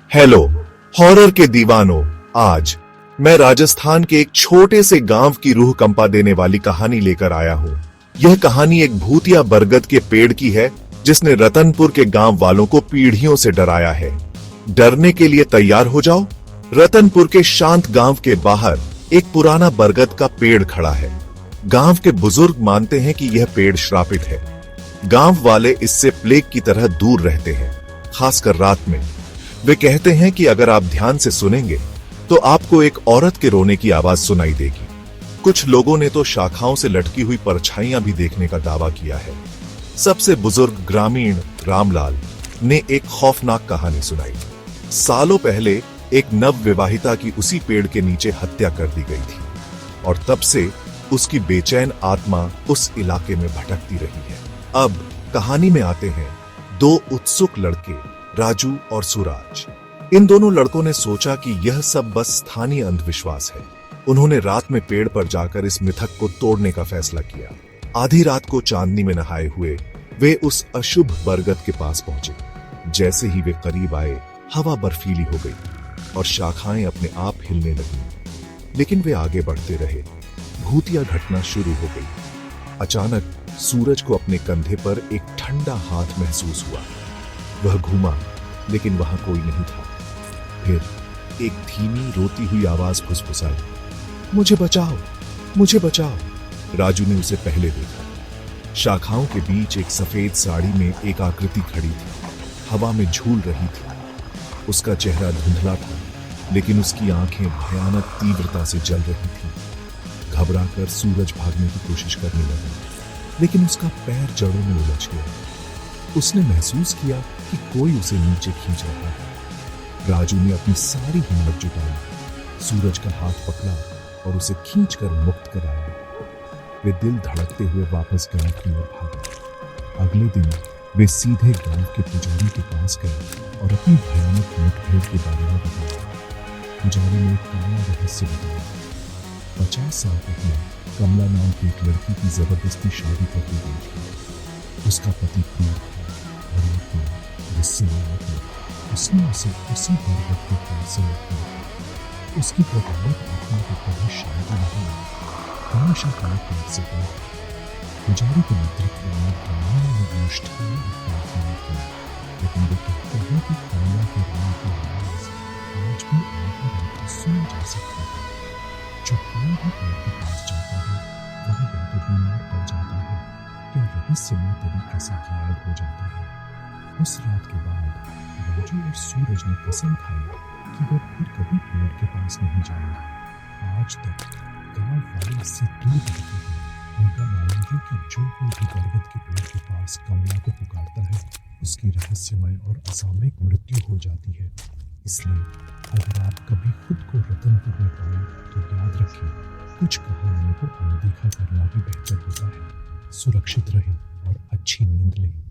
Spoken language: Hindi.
हेलो हॉरर के दीवानों, आज मैं राजस्थान के एक छोटे से गांव की रूह कंपा देने वाली कहानी लेकर आया हूं। यह कहानी एक भूतिया बरगद के पेड़ की है जिसने रतनपुर के गांव वालों को पीढ़ियों से डराया है। डरने के लिए तैयार हो जाओ। रतनपुर के शांत गांव के बाहर एक पुराना बरगद का पेड़ खड़ा है। गांव के बुजुर्ग मानते हैं कि यह पेड़ श्रापित है। गांव वाले इससे प्लेग की तरह दूर रहते हैं, खासकर रात में। वे कहते हैं कि अगर आप ध्यान से सुनेंगे तो आपको एक औरत के रोने की आवाज सुनाई देगी। कुछ लोगों ने तो शाखाओं से लटकी हुई परछाइयां भी देखने का दावा किया है। सबसे बुजुर्ग ग्रामीण रामलाल ने एक खौफनाक कहानी सुनाई। सालों पहले एक नव विवाहिता की उसी पेड़ के नीचे हत्या कर दी गई थी और तब से उसकी बेचैन आत्मा उस इलाके में भटकती रही है। अब कहानी में आते हैं दो उत्सुक लड़के, राजू और सूरज। इन दोनों लड़कों ने सोचा कि यह सब बस स्थानीय अंधविश्वास है। उन्होंने रात में पेड़ पर जाकर इस मिथक को तोड़ने का फैसला किया। आधी रात को चांदनी में नहाए हुए वे उस अशुभ बरगद के पास पहुंचे। जैसे ही वे करीब आए, हवा बर्फीली हो गई और शाखाएं अपने आप हिलने लगी। लेकिन वे आगे बढ़ते रहे। भूतिया घटना शुरू हो गई। अचानक सूरज को अपने कंधे पर एक ठंडा हाथ महसूस हुआ। वह घूमा, लेकिन वहां कोई नहीं था। फिर एक धीमी रोती हुई आवाज फुसफुसाई, मुझे बचाओ, मुझे बचाओ। राजू ने उसे पहले देखा। शाखाओं के बीच एक सफेद साड़ी में एक आकृति खड़ी थी, हवा में झूल रही थी। उसका चेहरा धुंधला था, लेकिन उसकी आंखें भयानक तीव्रता से जल रही थी। घबराकर सूरज भागने की कोशिश करने लगा, लेकिन उसका पैर जड़ों में उलझ गया। उसने महसूस किया कि कोई उसे नीचे खींच रहा है। राजू ने अपनी सारी हिम्मत जुटाई, सूरज का हाथ पकड़ा और उसे खींचकर मुक्त कराया। वे दिल धड़कते हुए वापस गांव की ओर भागे। अगले दिन वे सीधे गांव के पुजारी के पास गए और अपनी भयानक मुठभेड़ के बारे में बताया। पुजारी ने एक नया रहस्य बताया। 50 साल पहले कमला नाम की एक लड़की की जबरदस्ती शादी कर दी गई थी। उसका पति क्रूर था और एक दिन गुस्से में आकर उसने उसे उसी बरगद के पेड़ से लटका। उसकी प्रताड़ित आत्मा को कभी शांति नहीं मिली, हमेशा काले पेड़ से दूर। पुजारी के नेतृत्व में ग्रामीण ने अनुष्ठान प्रार्थना की, लेकिन वे कहते हैं कि कमला के रोने की आवाज आज भी आधी रात को सुनी जा सकती है। जो कोई भी पेड़ के पास जाता है वह या तो बीमार पड़ जाता है या रहस्यमय तरीके से गायब हो जाता है। उस रात के बाद राजू और सूरज ने कसम खाई कि वे फिर कभी पेड़ के पास नहीं जाएंगे। आज तक गांव वाले इससे दूर रहते हैं। उनका मानना है कि जो कोई भी बरगद के पेड़ के पास कमला को पुकारता है, उसकी रहस्यमय और असामयिक मृत्यु हो जाती है। इसलिए अगर आप कभी खुद को रतनपुर में पाएं तो याद रखें, कुछ कहानियों को अनदेखा करना भी बेहतर होता है। सुरक्षित रहें और अच्छी नींद लें।